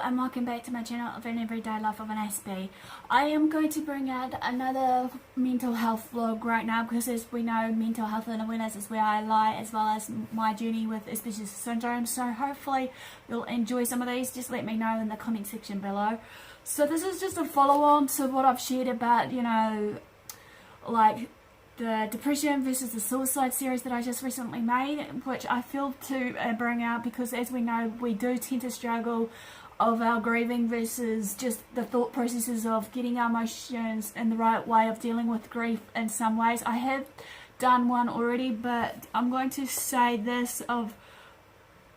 and welcome back to my channel of an everyday life of an Aspie. I am going to bring out another mental health vlog right now because, as we know, mental health and awareness is where I lie, as well as my journey with Asperger's syndrome. So hopefully you'll enjoy some of these. Just let me know in the comment section below. So this is just a follow on to what I've shared about, you know, like the depression versus the suicide series that I just recently made, which I feel to bring out because, as we know, we do tend to struggle of our grieving versus just the thought processes of getting our emotions in the right way of dealing with grief in some ways. I have done one already, but I'm going to say this of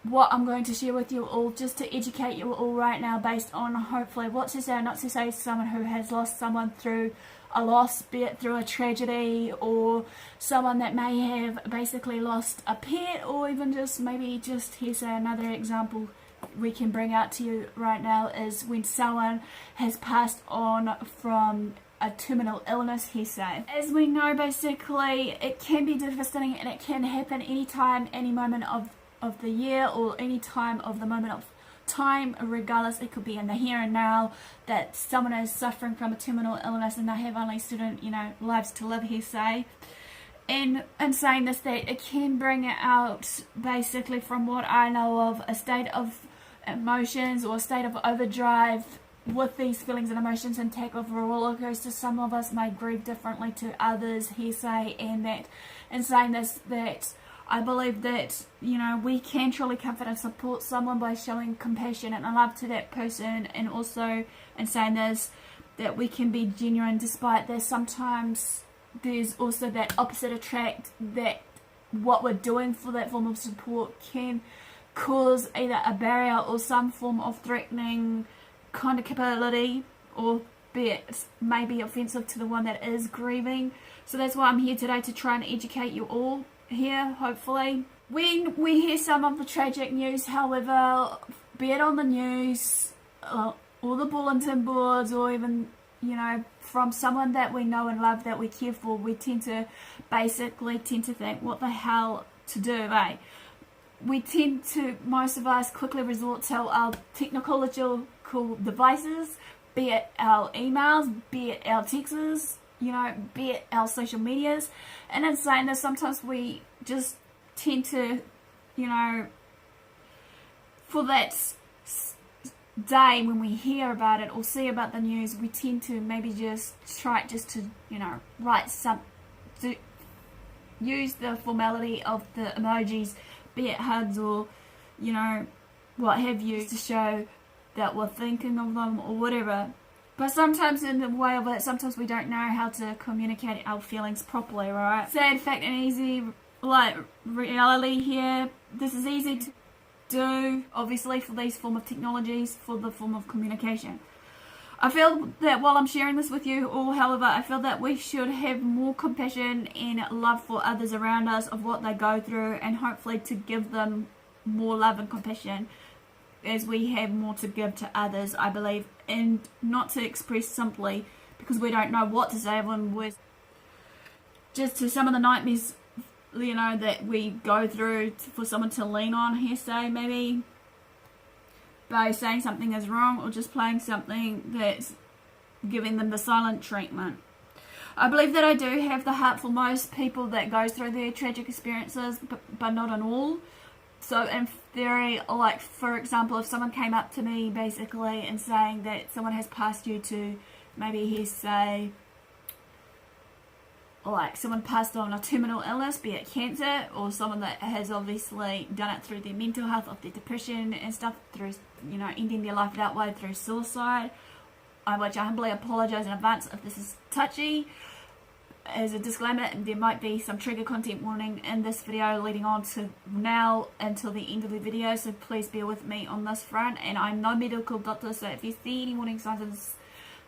what I'm going to share with you all just to educate you all right now, based on hopefully what to say or not to say to someone who has lost someone through a loss, be it through a tragedy, or someone that may have basically lost a pet, or even just maybe just, here's another example we can bring out to you right now is when someone has passed on from a terminal illness, he said. As we know, basically it can be devastating and it can happen anytime, any moment of the year, or any time of the moment of time, regardless. It could be in the here and now that someone is suffering from a terminal illness and they have only certain, you know, lives to live, he say. And saying this, that it can bring out, basically from what I know of, a state of emotions or a state of overdrive with these feelings and emotions, and take over a roller coaster. Some of us may grieve differently to others, he say. And saying this, that I believe that, you know, we can truly comfort and support someone by showing compassion and love to that person, and also in saying this, that we can be genuine despite that sometimes there's also that opposite attract, that what we're doing for that form of support can cause either a barrier or some form of threatening kind of capability, or be it maybe offensive to the one that is grieving. So that's why I'm here today, to try and educate you all here, hopefully. When we hear some of the tragic news, however, be it on the news or the bulletin boards, or even, you know, from someone that we know and love, that we care for, we tend to think, what the hell to do, eh? We tend to, most of us, quickly resort to our technological devices, be it our emails, be it our texts, you know, be it our social medias. And in saying this, sometimes we just tend to, you know, for that day when we hear about it or see about the news, we tend to maybe just try just to, you know, use the formality of the emojis, be it hugs or, you know, what have you, to show that we're thinking of them or whatever. But sometimes in the way of it, sometimes we don't know how to communicate our feelings properly, right? Sad fact and easy, like, reality here. This is easy to do, obviously, for these form of technologies, for the form of communication. I feel that while I'm sharing this with you all, however, I feel that we should have more compassion and love for others around us, of what they go through, and hopefully to give them more love and compassion as we have more to give to others, I believe, and not to express simply because we don't know what to say when we're just to some of the nightmares, you know, that we go through, for someone to lean on, hearsay, maybe by saying something is wrong, or just playing something that's giving them the silent treatment. I believe that I do have the heart for most people that goes through their tragic experiences, but not on all. So in theory, like, for example, if someone came up to me basically and saying that someone has passed you to, maybe he say, like, someone passed on a terminal illness, be it cancer, or someone that has obviously done it through their mental health, of their depression and stuff, through, you know, ending their life that way through suicide, which I humbly apologise in advance if this is touchy. As a disclaimer, there might be some trigger content warning in this video leading on to now until the end of the video, so please bear with me on this front. And I'm no medical doctor, so if you see any warning signs and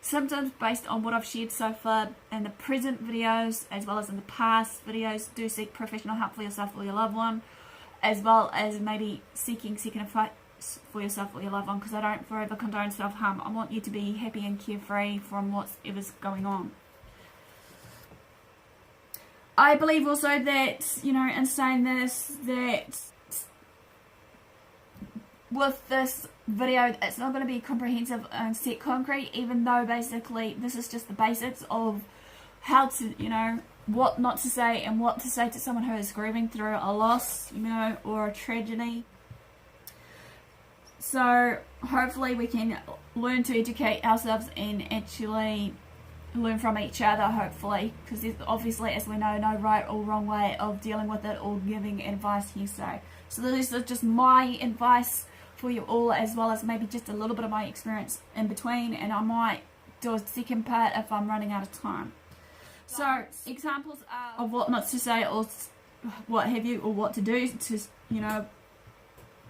symptoms based on what I've shared so far in the present videos as well as in the past videos, do seek professional help for yourself or your loved one, as well as maybe seeking second advice for yourself or your loved one, because I don't forever condone self-harm. I want you to be happy and carefree from whatever's going on. I believe also that, you know, in saying this, that with this video, it's not going to be comprehensive and set concrete, even though basically this is just the basics of how to, you know, what not to say and what to say to someone who is grieving through a loss, you know, or a tragedy. So hopefully we can learn to educate ourselves and actually learn from each other, hopefully, because there's obviously, as we know, no right or wrong way of dealing with it or giving advice here. So this is just my advice for you all, as well as maybe just a little bit of my experience in between, and I might do a second part if I'm running out of time. So examples are of what not to say or what have you, or what to do to, you know,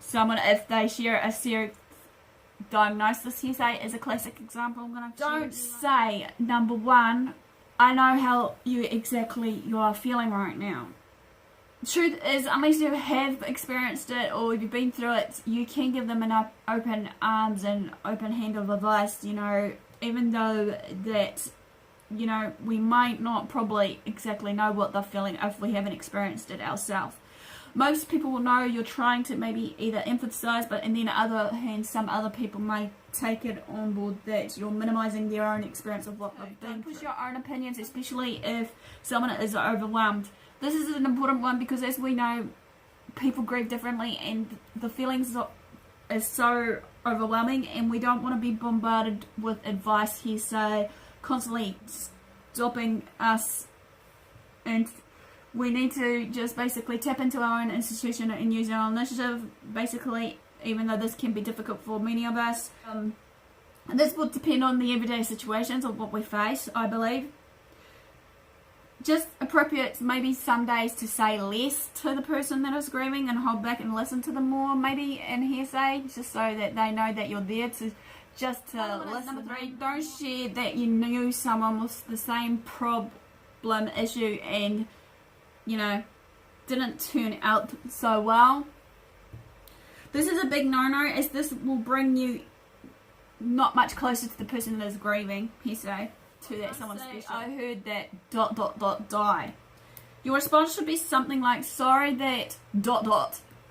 someone if they share a serious diagnosis. Hearsay is a classic example. I'm gonna don't say, number one, I know how you are feeling right now. Truth is, unless you have experienced it or you've been through it, you can give them enough open arms and open hand of advice, you know, even though that, you know, we might not probably exactly know what they're feeling if we haven't experienced it ourselves. Most people will know you're trying to maybe either emphasize, but and then on the other hand, some other people may take it on board that you're minimizing their own experience of what they've been through. Push your own opinions, especially if someone is overwhelmed. This is an important one because, as we know, people grieve differently and the feelings is so overwhelming, and we don't want to be bombarded with advice here, so constantly stopping us, and we need to just basically tap into our own institution and use our initiative, basically, even though this can be difficult for many of us. And this will depend on the everyday situations of what we face, I believe. Just appropriate maybe some days to say less to the person that is grieving and hold back and listen to them more, maybe in hearsay, just so that they know that you're there to just to listen. Number three, don't share that you knew someone with the same problem, issue, and, you know, didn't turn out so well. This is a big no-no, as this will bring you not much closer to the person that is grieving, hearsay, to that someone special. I heard that ... died. Your response should be something like, sorry that ...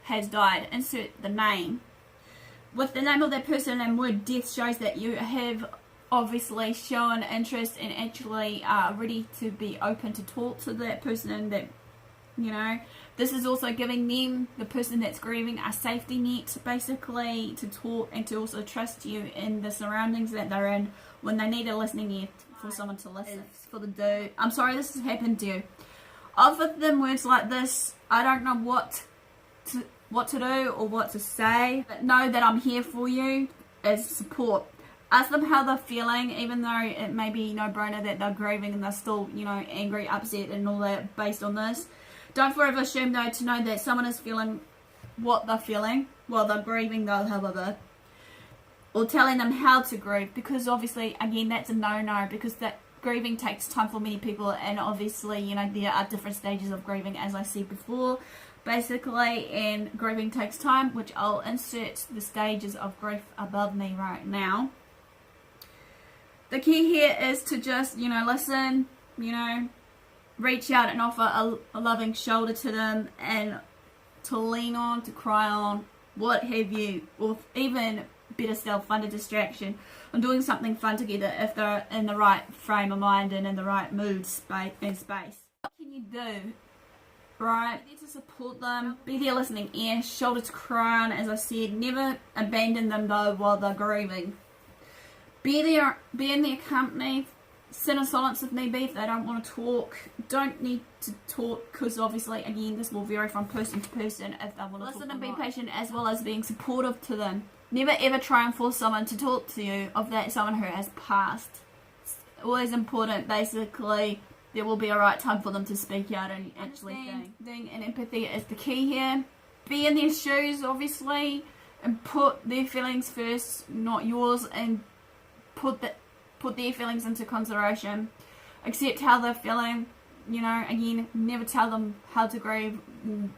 has died. Insert the name. With the name of that person and word death shows that you have obviously shown interest and actually are ready to be open to talk to that person, and that, you know, this is also giving them, the person that's grieving, a safety net basically to talk and to also trust you in the surroundings that they're in when they need a listening ear for someone to listen. For the dude, I'm sorry this has happened to you. Offer them words like this: I don't know what to do or what to say, but know that I'm here for you as support. Ask them how they're feeling, even though it may be no-brainer that they're grieving and they're still, you know, angry, upset and all that based on this. Don't forever assume, though, to know that someone is feeling what they're feeling while they're grieving, though, however. Or telling them how to grieve, because obviously, again, that's a no-no, because that grieving takes time for many people, and obviously, you know, there are different stages of grieving, as I said before, basically, and grieving takes time, which I'll insert the stages of grief above me right now. The key here is to just, you know, listen, you know, reach out and offer a loving shoulder to them, and to lean on, to cry on, what have you, or even better still, find a distraction on doing something fun together if they're in the right frame of mind and in the right mood and space. What can you do? Right, be there to support them, be their listening ear, shoulder to cry on, as I said. Never abandon them though while they're grieving. Be in their company. Sit in silence if need be if they don't want to talk. Don't need to talk, because obviously, again, this will vary from person to person if they want to listen and be patient, as well as being supportive to them. Never ever try and force someone to talk to you of that someone who has passed. It's always important, basically, there will be a right time for them to speak out and actually think. And empathy is the key here. Be in their shoes, obviously, and put their feelings first, not yours, and put their feelings into consideration. Accept how they're feeling. You know, again, never tell them how to grieve,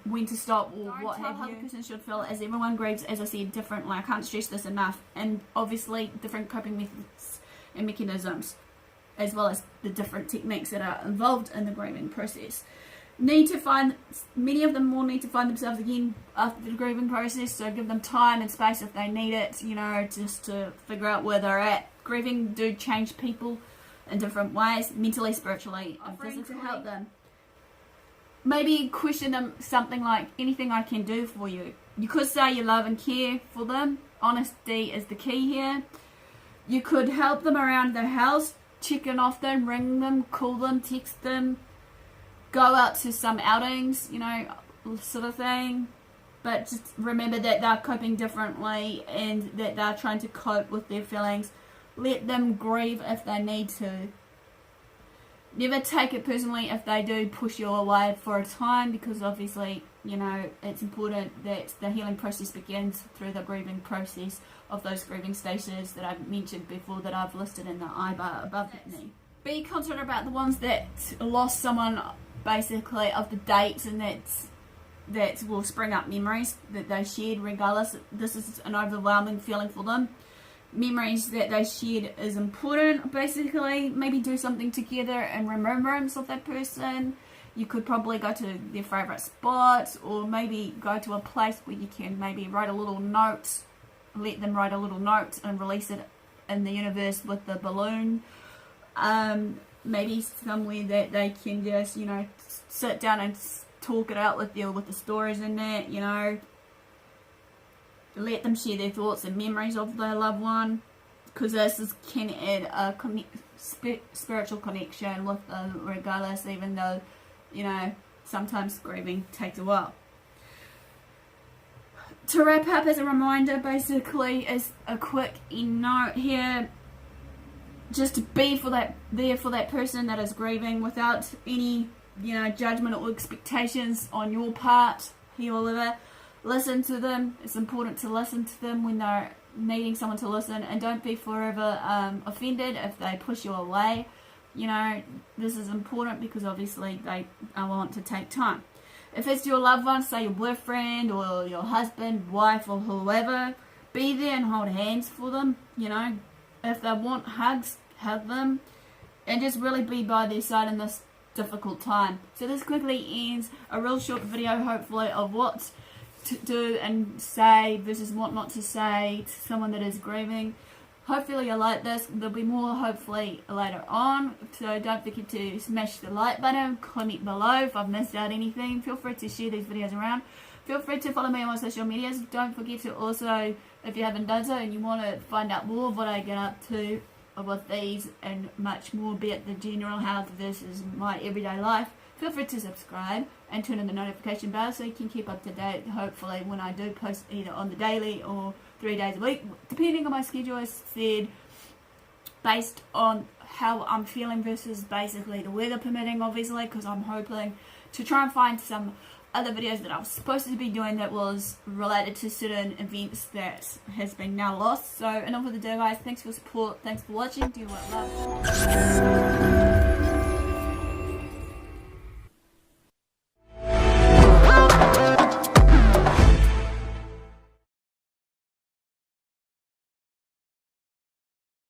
when to stop, or what have you. How the person should feel, as everyone grieves, as I said, differently. I can't stress this enough. And obviously, different coping methods and mechanisms, as well as the different techniques that are involved in the grieving process. many of them will need to find themselves again after the grieving process, so give them time and space if they need it, you know, just to figure out where they're at. Grieving do change people in different ways, mentally, spiritually, and physically. To help them, maybe question them something like, anything I can do for you. You could say you love and care for them. Honesty is the key here. You could help them around their house, check in often, ring them, call them, text them, go out to some outings, you know, sort of thing. But just remember that they're coping differently and that they're trying to cope with their feelings. Let them grieve if they need to. Never take it personally if they do push you away for a time, because obviously, you know, it's important that the healing process begins through the grieving process of those grieving stages that I've mentioned before, that I've listed in the I bar above me. Be considerate about the ones that lost someone, basically, of the dates, and that will spring up memories that they shared regardless. This is an overwhelming feeling for them. Memories that they shared is important, basically. Maybe do something together in remembrance of that person. You could probably go to their favourite spot, or maybe go to a place where you can maybe write a little note, let them write a little note and release it in the universe with the balloon. Maybe somewhere that they can just, you know, sit down and talk it out with you, with the stories in that, you know. Let them share their thoughts and memories of their loved one, because this can add a spiritual connection with them regardless, even though, you know, sometimes grieving takes a while. To wrap up, as a reminder, basically, is a quick note here. Just to be there for that person that is grieving, without any, you know, judgment or expectations on your part. However, listen to them. It's important to listen to them when they're needing someone to listen, and don't be forever offended if they push you away. You know, this is important because obviously they want to take time. If it's your loved one, say your boyfriend or your husband, wife, or whoever, be there and hold hands for them. You know, if they want hugs, hug them, and just really be by their side in this difficult time. So this quickly ends a real short video, hopefully, of what to do and say versus what not to say to someone that is grieving. Hopefully you like this. There'll be more hopefully later on, so don't forget to smash the like button, comment below if I've missed out anything. Feel free to share these videos around. Feel free to follow me on my social medias. Don't forget to also, if you haven't done so and you want to find out more of what I get up to with these and much more, be it the general health versus my everyday life, feel free to subscribe and turn on the notification bell so you can keep up to date, hopefully, when I do post either on the daily or 3 days a week, depending on my schedule, as said, based on how I'm feeling versus basically the weather permitting, obviously, because I'm hoping to try and find some other videos that I was supposed to be doing that was related to certain events that has been now lost. So enough for the day, guys. Thanks for your support. Thanks for watching. Do what love.